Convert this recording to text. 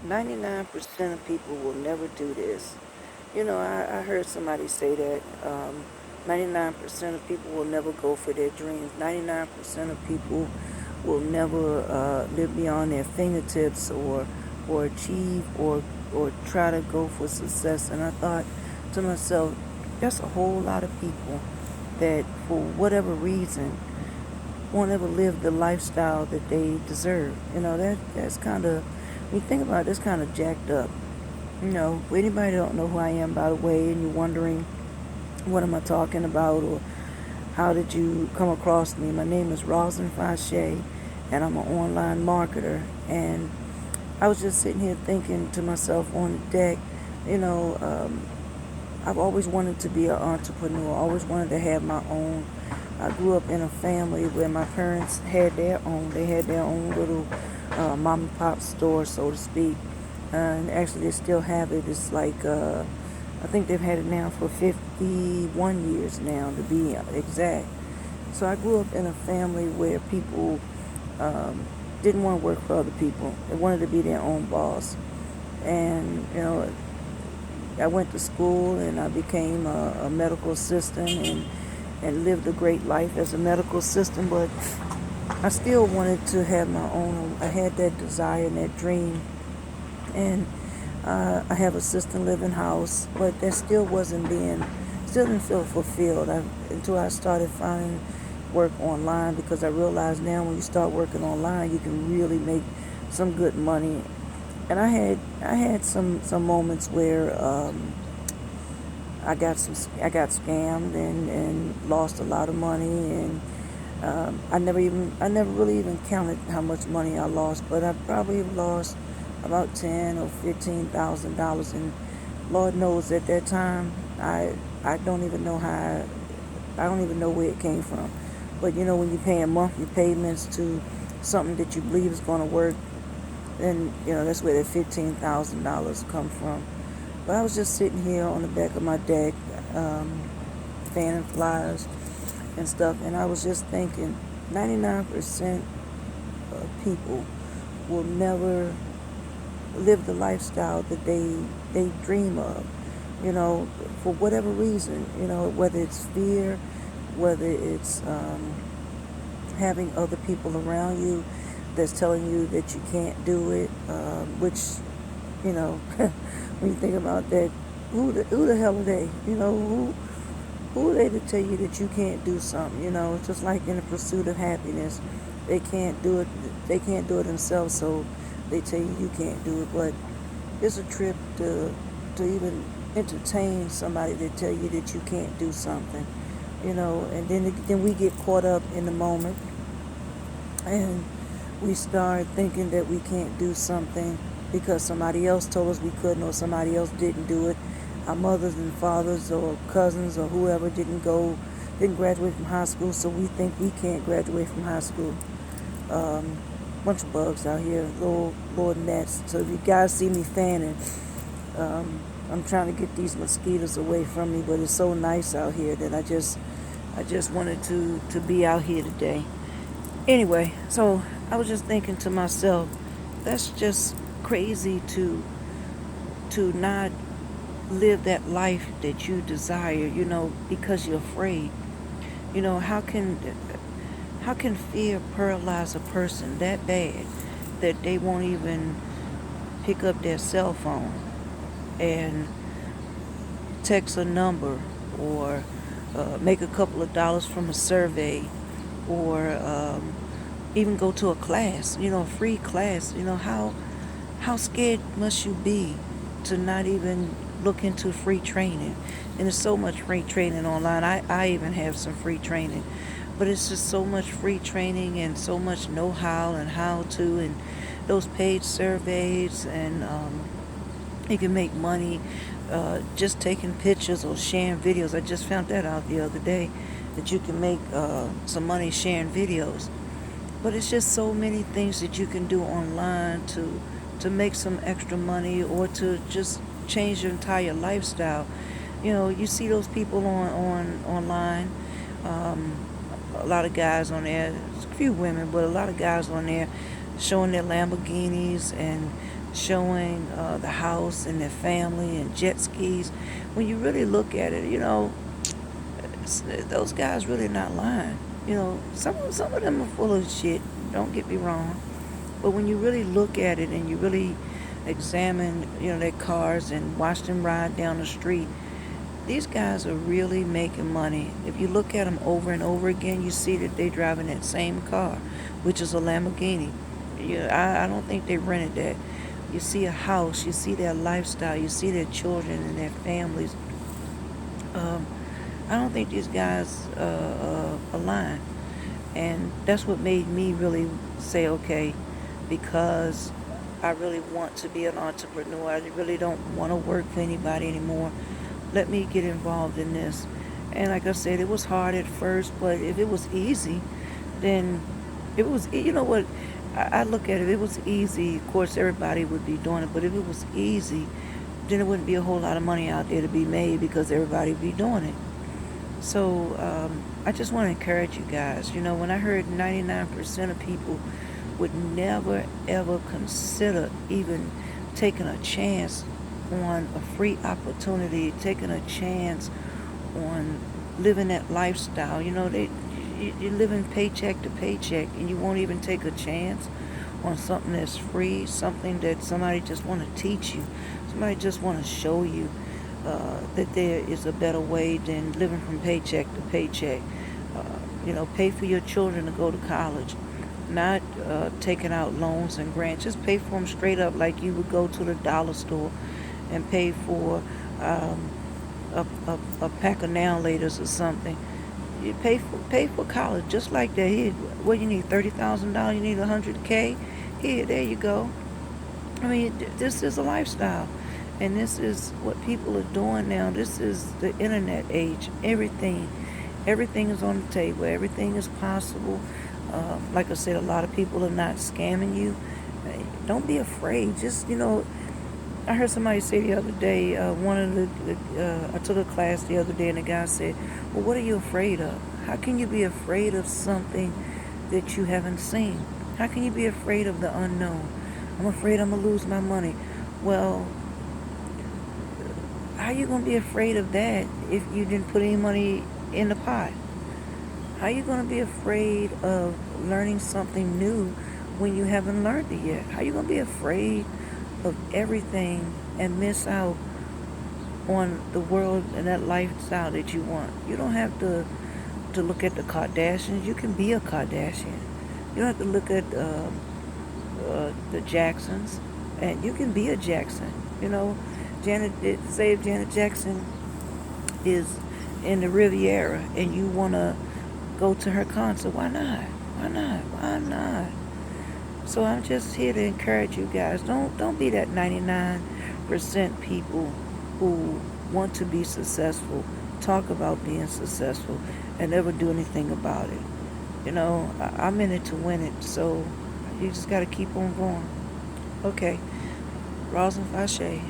99% of people will never do this. I heard somebody say that 99% of people will never go for their dreams. 99% of people will never live beyond their fingertips or achieve or try to go for success. And I thought to myself, that's a whole lot of people that for whatever reason won't ever live the lifestyle that they deserve. That's kind of, when you think about it, that's kind of jacked up. For anybody that don't know who I am, by the way, and you're wondering what am I talking about or how did you come across me, my name is Roslyn Fache, and I'm an online marketer. And I was just sitting here thinking to myself on the deck, you know, um, I've always wanted to be an entrepreneur. I always wanted to have my own. I grew up in a family where my parents had their own. They had their own little mom and pop store, so to speak. And actually, they still have it. It's like I think they've had it now for 51 years now, to be exact. So I grew up in a family where people um, didn't want to work for other people. They wanted to be their own boss. And I went to school and I became a medical assistant and lived a great life as a medical assistant. But I still wanted to have my own. I had that desire and that dream. And I have a assisted living house, but that still didn't feel fulfilled until I started finding work online, because I realized now when you start working online, you can really make some good money. And I had some moments where I got scammed and lost a lot of money, and I never really even counted how much money I lost, but I probably lost about $10,000 or $15,000, and Lord knows at that time I don't even know I don't even know where it came from. But when you're paying monthly payments to something that you believe is going to work, then that's where that $15,000 come from. But I was just sitting here on the back of my deck, fanning flies and stuff, and I was just thinking, 99% of people will never live the lifestyle that they dream of. For whatever reason, whether it's fear, whether it's having other people around you that's telling you that you can't do it, which, when you think about that, who the hell are they? Who are they to tell you that you can't do something? It's just like in the pursuit of happiness. They can't do it. They can't do it themselves, so they tell you you can't do it. But it's a trip to even entertain somebody that tell you that you can't do something. And then we get caught up in the moment, and we start thinking that we can't do something because somebody else told us we couldn't, or somebody else didn't do it. Our mothers and fathers or cousins or whoever didn't graduate from high school, so we think we can't graduate from high school. Bunch of bugs out here, little gnats. So if you guys see me fanning, I'm trying to get these mosquitoes away from me, but it's so nice out here that I just wanted to be out here today. Anyway, so I was just thinking to myself, that's just crazy to not live that life that you desire, because you're afraid. How can fear paralyze a person that bad that they won't even pick up their cell phone and text a number, or make a couple of dollars from a survey, or even go to a class, a free class. How scared must you be to not even look into free training? And there's so much free training online. I even have some free training, but it's just so much free training and so much know-how and how to, and those paid surveys, and you can make money just taking pictures or sharing videos. I just found that out the other day, that you can make some money sharing videos. But it's just so many things that you can do online to make some extra money, or to just change your entire lifestyle. You see those people on online. Um, a lot of guys on there, a few women, but a lot of guys on there showing their Lamborghinis and showing the house and their family and jet skis. When you really look at it, those guys really not lying. Some of them are full of shit. Don't get me wrong, but when you really look at it and you really examine, their cars and watch them ride down the street, these guys are really making money. If you look at them over and over again, you see that they driving that same car, which is a Lamborghini. I don't think they rented that. You see a house, you see their lifestyle, you see their children and their families. Um, I don't think these guys are lying. And that's what made me really say, okay, because I really want to be an entrepreneur. I really don't want to work for anybody anymore. Let me get involved in this. And like I said, it was hard at first, but if it was easy, then it was, you know what, I look at it, if it was easy, of course everybody would be doing it, but if it was easy, then there wouldn't be a whole lot of money out there to be made because everybody would be doing it. So I just want to encourage you guys. When I heard 99% of people would never ever consider even taking a chance on a free opportunity, taking a chance on living that lifestyle. You're living paycheck to paycheck, and you won't even take a chance on something that's free, something that somebody just want to teach you, somebody just want to show you that there is a better way than living from paycheck to paycheck. Pay for your children to go to college, not taking out loans and grants. Just pay for them straight up like you would go to the dollar store and pay for a pack of nail laters or something. You pay for college just like that. Here, what you need, $30,000? You need $100K? Here, there you go. I mean, this is a lifestyle. And this is what people are doing now. This is the internet age. Everything is on the table. Everything is possible. Like I said, a lot of people are not scamming you. Don't be afraid. Just, I heard somebody say the other day, I took a class the other day, and the guy said, well, what are you afraid of? How can you be afraid of something that you haven't seen? How can you be afraid of the unknown? I'm afraid I'm going to lose my money. Well, how you going to be afraid of that if you didn't put any money in the pot? How you going to be afraid of learning something new when you haven't learned it yet? How you going to be afraid of everything and miss out on the world and that lifestyle that you want? You don't have to look at the Kardashians. You can be a Kardashian. You don't have to look at the Jacksons, and you can be a Jackson. Say if Janet Jackson is in the Riviera and you want to go to her concert, why not? Why not? Why not? So I'm just here to encourage you guys. Don't be that 99% people who want to be successful, talk about being successful, and never do anything about it. I'm in it to win it, so you just got to keep on going. Okay, Rosin Fashe.